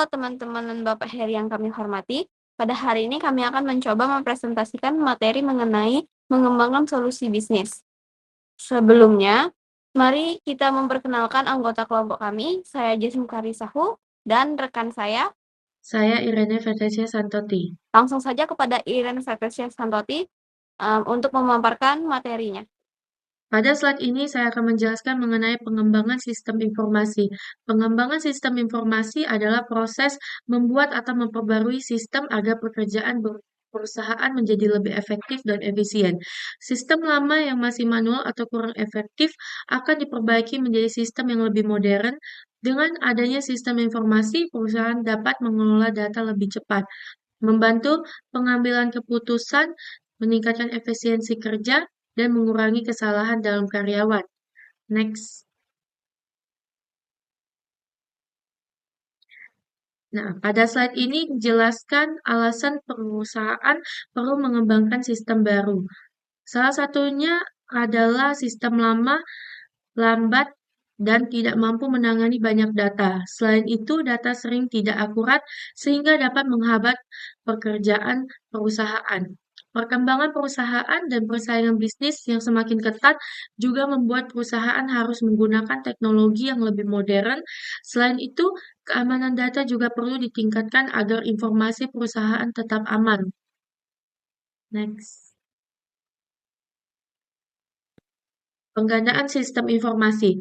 Halo teman-teman dan Bapak Heri yang kami hormati. Pada hari ini kami akan mencoba mempresentasikan materi mengenai mengembangkan solusi bisnis. Sebelumnya, mari kita memperkenalkan anggota kelompok kami. Saya Jasmine Karisahu dan rekan saya. Saya Irene Fetresya Santoti. Langsung saja kepada Irene Fetresya Santoti untuk memaparkan materinya. Pada slide ini saya akan menjelaskan mengenai pengembangan sistem informasi. Pengembangan sistem informasi adalah proses membuat atau memperbarui sistem agar pekerjaan perusahaan menjadi lebih efektif dan efisien. Sistem lama yang masih manual atau kurang efektif akan diperbaiki menjadi sistem yang lebih modern. Dengan adanya sistem informasi, perusahaan dapat mengelola data lebih cepat, membantu pengambilan keputusan, meningkatkan efisiensi kerja, dan mengurangi kesalahan dalam karyawan. Next. Nah, pada slide ini dijelaskan alasan perusahaan perlu mengembangkan sistem baru. Salah satunya adalah sistem lama, lambat, dan tidak mampu menangani banyak data. Selain itu, data sering tidak akurat sehingga dapat menghambat pekerjaan perusahaan. Perkembangan perusahaan dan persaingan bisnis yang semakin ketat juga membuat perusahaan harus menggunakan teknologi yang lebih modern. Selain itu, keamanan data juga perlu ditingkatkan agar informasi perusahaan tetap aman. Next. Penggandaan sistem informasi.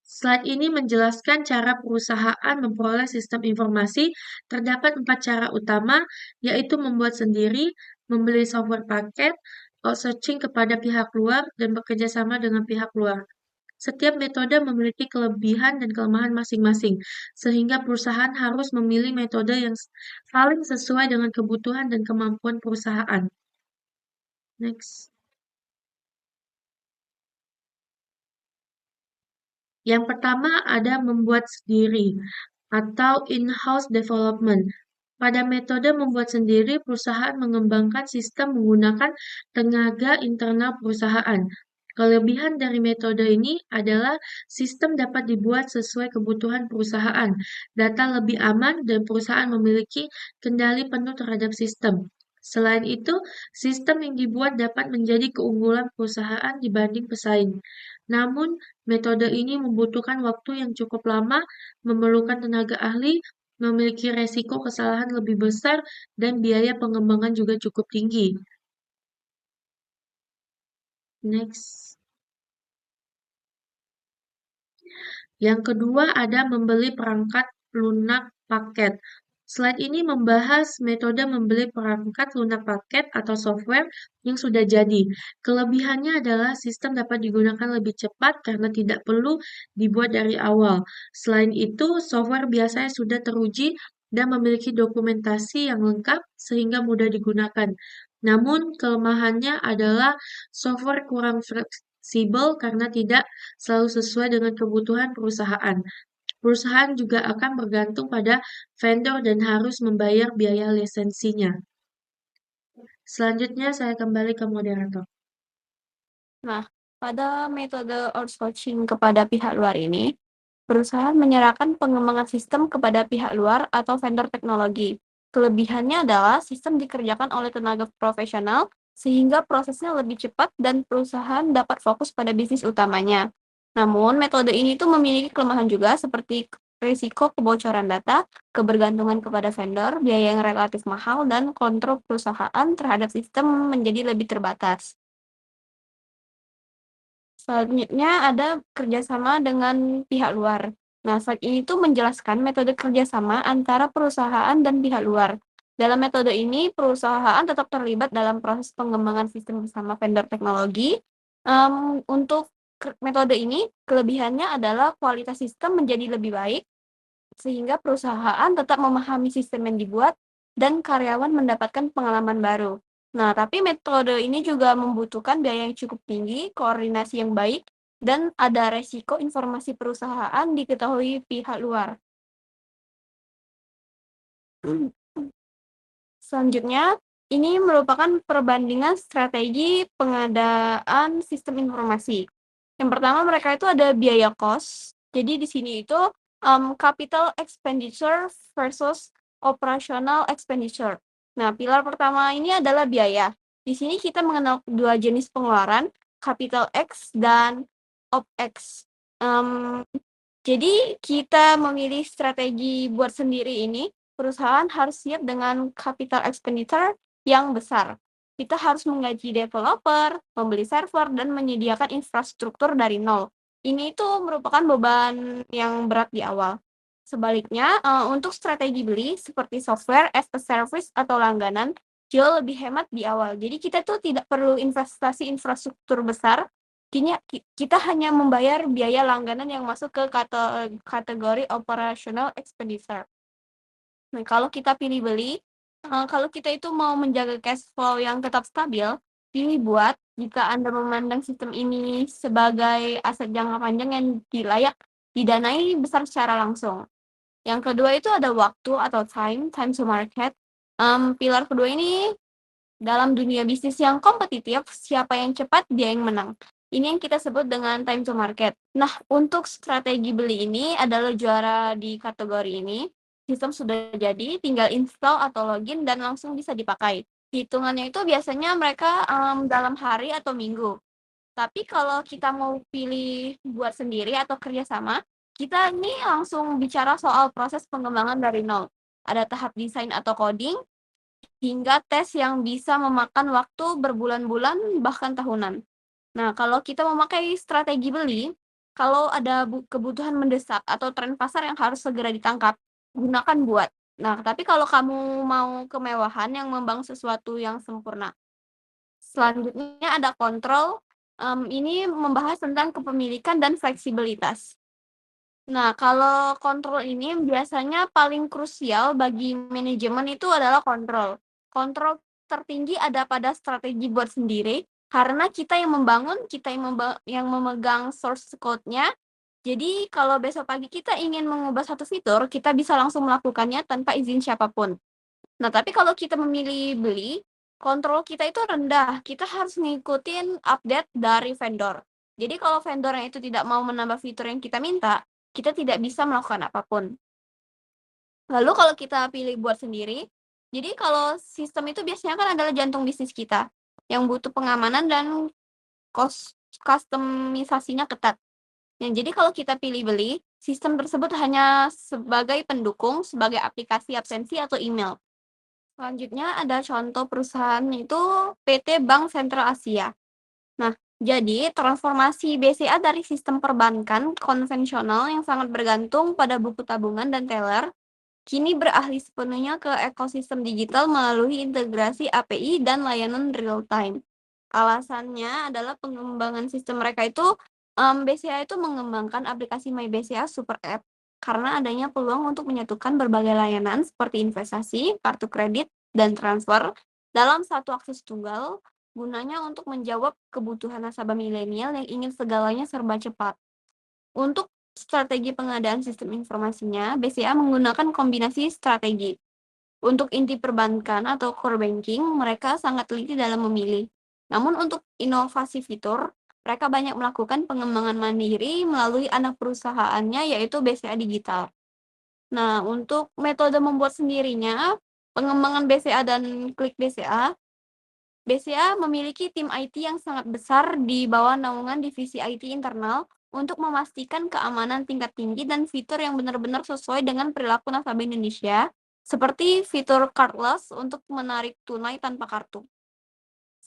Slide ini menjelaskan cara perusahaan memperoleh sistem informasi. Terdapat 4 cara utama, yaitu membuat sendiri, membeli software paket, outsourcing kepada pihak luar, dan bekerja sama dengan pihak luar. Setiap metode memiliki kelebihan dan kelemahan masing-masing, sehingga perusahaan harus memilih metode yang paling sesuai dengan kebutuhan dan kemampuan perusahaan. Next. Yang pertama ada membuat sendiri atau in-house development. Pada metode membuat sendiri, perusahaan mengembangkan sistem menggunakan tenaga internal perusahaan. Kelebihan dari metode ini adalah sistem dapat dibuat sesuai kebutuhan perusahaan, data lebih aman, dan perusahaan memiliki kendali penuh terhadap sistem. Selain itu, sistem yang dibuat dapat menjadi keunggulan perusahaan dibanding pesaing. Namun, metode ini membutuhkan waktu yang cukup lama, memerlukan tenaga ahli, memiliki resiko kesalahan lebih besar, dan biaya pengembangan juga cukup tinggi. Next. Yang kedua ada membeli perangkat lunak paket. Slide ini membahas metode membeli perangkat lunak paket atau software yang sudah jadi. Kelebihannya adalah sistem dapat digunakan lebih cepat karena tidak perlu dibuat dari awal. Selain itu, software biasanya sudah teruji dan memiliki dokumentasi yang lengkap sehingga mudah digunakan. Namun, kelemahannya adalah software kurang fleksibel karena tidak selalu sesuai dengan kebutuhan perusahaan. Perusahaan juga akan bergantung pada vendor dan harus membayar biaya lisensinya. Selanjutnya saya kembali ke moderator. Nah, pada metode outsourcing kepada pihak luar ini, perusahaan menyerahkan pengembangan sistem kepada pihak luar atau vendor teknologi. Kelebihannya adalah sistem dikerjakan oleh tenaga profesional sehingga prosesnya lebih cepat dan perusahaan dapat fokus pada bisnis utamanya. Namun, metode ini tuh memiliki kelemahan juga seperti risiko kebocoran data, kebergantungan kepada vendor, biaya yang relatif mahal, dan kontrol perusahaan terhadap sistem menjadi lebih terbatas. Selanjutnya ada kerjasama dengan pihak luar. Nah, slide ini tuh menjelaskan metode kerjasama antara perusahaan dan pihak luar. Dalam metode ini, perusahaan tetap terlibat dalam proses pengembangan sistem bersama vendor teknologi. Untuk metode ini, kelebihannya adalah kualitas sistem menjadi lebih baik, sehingga perusahaan tetap memahami sistem yang dibuat dan karyawan mendapatkan pengalaman baru. Nah, tapi metode ini juga membutuhkan biaya yang cukup tinggi, koordinasi yang baik, dan ada resiko informasi perusahaan diketahui pihak luar. Selanjutnya, ini merupakan perbandingan strategi pengadaan sistem informasi. Yang pertama, mereka itu ada biaya cost. Jadi di sini itu Capital expenditure versus operational expenditure. Nah, pilar pertama ini adalah biaya. Di sini kita mengenal dua jenis pengeluaran, capital X dan OpEx. Jadi kita memilih strategi buat sendiri ini, perusahaan harus siap dengan capital expenditure yang besar. Kita harus menggaji developer, membeli server, dan menyediakan infrastruktur dari nol. Ini itu merupakan beban yang berat di awal. Sebaliknya, untuk strategi beli seperti software as a service atau langganan, jauh lebih hemat di awal. Jadi kita tuh tidak perlu investasi infrastruktur besar, kita hanya membayar biaya langganan yang masuk ke kategori operational expenditure. Nah, kalau kita pilih beli, kalau kita itu mau menjaga cash flow yang tetap stabil, pilih buat jika Anda memandang sistem ini sebagai aset jangka panjang yang layak didanai besar secara langsung. Yang kedua itu ada waktu atau time to market. Pilar kedua ini dalam dunia bisnis yang kompetitif, siapa yang cepat dia yang menang. Ini yang kita sebut dengan time to market. Nah, untuk strategi beli ini adalah juara di kategori ini. Sistem sudah jadi, tinggal install atau login dan langsung bisa dipakai. Hitungannya itu biasanya mereka dalam hari atau minggu. Tapi kalau kita mau pilih buat sendiri atau kerjasama, kita ini langsung bicara soal proses pengembangan dari nol. Ada tahap desain atau coding, hingga tes yang bisa memakan waktu berbulan-bulan bahkan tahunan. Nah, kalau kita memakai strategi beli, kalau ada kebutuhan mendesak atau tren pasar yang harus segera ditangkap, gunakan buat. Nah, tapi kalau kamu mau kemewahan yang membangun sesuatu yang sempurna. Selanjutnya ada kontrol, ini membahas tentang kepemilikan dan fleksibilitas. Nah, kalau kontrol ini biasanya paling krusial bagi manajemen itu adalah kontrol. Kontrol tertinggi ada pada strategi buat sendiri, karena kita yang membangun, kita yang memegang source code-nya. Jadi kalau besok pagi kita ingin mengubah satu fitur, kita bisa langsung melakukannya tanpa izin siapapun. Nah, tapi kalau kita memilih beli, kontrol kita itu rendah. Kita harus ngikutin update dari vendor. Jadi kalau vendornya itu tidak mau menambah fitur yang kita minta, kita tidak bisa melakukan apapun. Lalu kalau kita pilih buat sendiri, jadi kalau sistem itu biasanya kan adalah jantung bisnis kita, yang butuh pengamanan dan kustomisasinya ketat. Nah, jadi kalau kita pilih beli, sistem tersebut hanya sebagai pendukung, sebagai aplikasi absensi atau email. Selanjutnya ada contoh perusahaan itu PT Bank Sentral Asia. Nah, jadi transformasi BCA dari sistem perbankan konvensional yang sangat bergantung pada buku tabungan dan teller, kini beralih sepenuhnya ke ekosistem digital melalui integrasi API dan layanan real time. Alasannya adalah pengembangan sistem mereka itu, BCA itu mengembangkan aplikasi My BCA Super App karena adanya peluang untuk menyatukan berbagai layanan seperti investasi, kartu kredit, dan transfer dalam satu akses tunggal, gunanya untuk menjawab kebutuhan nasabah milenial yang ingin segalanya serba cepat. Untuk strategi pengadaan sistem informasinya, BCA menggunakan kombinasi strategi. Untuk inti perbankan atau core banking, mereka sangat teliti dalam memilih. Namun untuk inovasi fitur, mereka banyak melakukan pengembangan mandiri melalui anak perusahaannya yaitu BCA Digital. Nah, untuk metode membuat sendirinya, pengembangan BCA dan Klik BCA, BCA memiliki tim IT yang sangat besar di bawah naungan divisi IT internal untuk memastikan keamanan tingkat tinggi dan fitur yang benar-benar sesuai dengan perilaku nasabah Indonesia, seperti fitur cardless untuk menarik tunai tanpa kartu.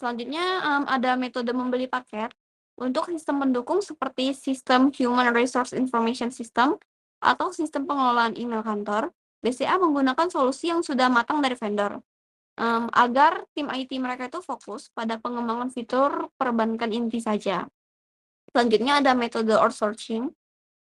Selanjutnya ada metode membeli paket untuk sistem pendukung seperti sistem Human Resource Information System atau sistem pengelolaan email kantor. BCA menggunakan solusi yang sudah matang dari vendor agar tim IT mereka itu fokus pada pengembangan fitur perbankan inti saja. Selanjutnya ada metode outsourcing.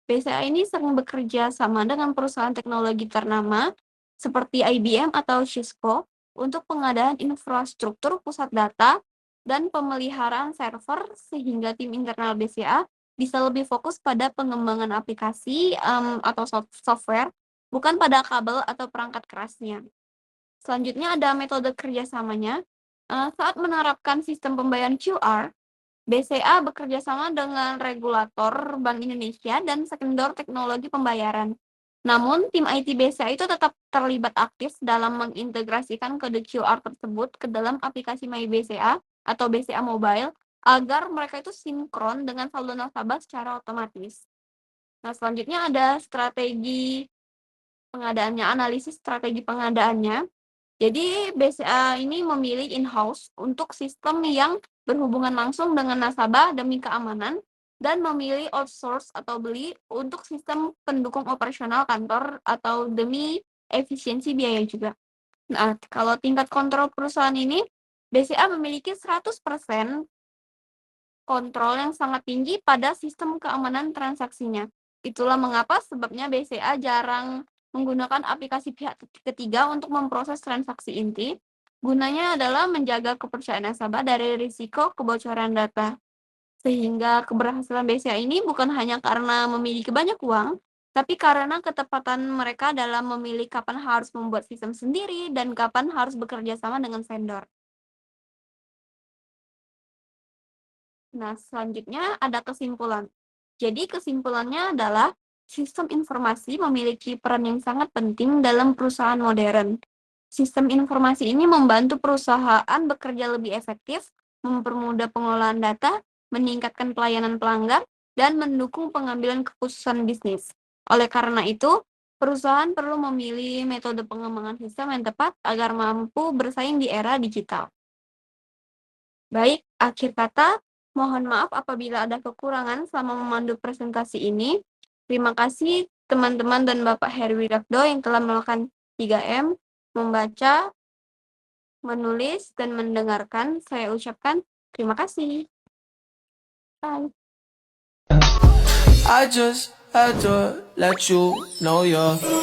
BCA ini sering bekerja sama dengan perusahaan teknologi ternama seperti IBM atau Cisco untuk pengadaan infrastruktur pusat data dan pemeliharaan server sehingga tim internal BCA bisa lebih fokus pada pengembangan aplikasi atau software, bukan pada kabel atau perangkat kerasnya. Selanjutnya ada metode kerjasamanya. Saat menerapkan sistem pembayaran QR, BCA bekerja sama dengan regulator Bank Indonesia dan vendor teknologi pembayaran. Namun, tim IT BCA itu tetap terlibat aktif dalam mengintegrasikan kode QR tersebut ke dalam aplikasi My BCA atau BCA Mobile agar mereka itu sinkron dengan saldo nasabah secara otomatis. Nah, selanjutnya ada strategi pengadaannya, analisis strategi pengadaannya. Jadi, BCA ini memilih in-house untuk sistem yang berhubungan langsung dengan nasabah demi keamanan dan memilih outsource atau beli untuk sistem pendukung operasional kantor atau demi efisiensi biaya juga. Nah, kalau tingkat kontrol perusahaan ini, BCA memiliki 100% kontrol yang sangat tinggi pada sistem keamanan transaksinya. Itulah mengapa sebabnya BCA jarang menggunakan aplikasi pihak ketiga untuk memproses transaksi inti. Gunanya adalah menjaga kepercayaan nasabah dari risiko kebocoran data. Sehingga keberhasilan BCA ini bukan hanya karena memiliki banyak uang, tapi karena ketepatan mereka dalam memilih kapan harus membuat sistem sendiri dan kapan harus bekerja sama dengan vendor. Nah, selanjutnya ada kesimpulan. Jadi kesimpulannya adalah sistem informasi memiliki peran yang sangat penting dalam perusahaan modern. Sistem informasi ini membantu perusahaan bekerja lebih efektif, mempermudah pengelolaan data, meningkatkan pelayanan pelanggan, dan mendukung pengambilan keputusan bisnis. Oleh karena itu, perusahaan perlu memilih metode pengembangan sistem yang tepat agar mampu bersaing di era digital. Baik, akhir kata, mohon maaf apabila ada kekurangan selama memandu presentasi ini. Terima kasih teman-teman dan Bapak Heri Wirakdo yang telah melakukan 3M, membaca, menulis, dan mendengarkan. Saya ucapkan terima kasih. Bye. I just had to let you know you're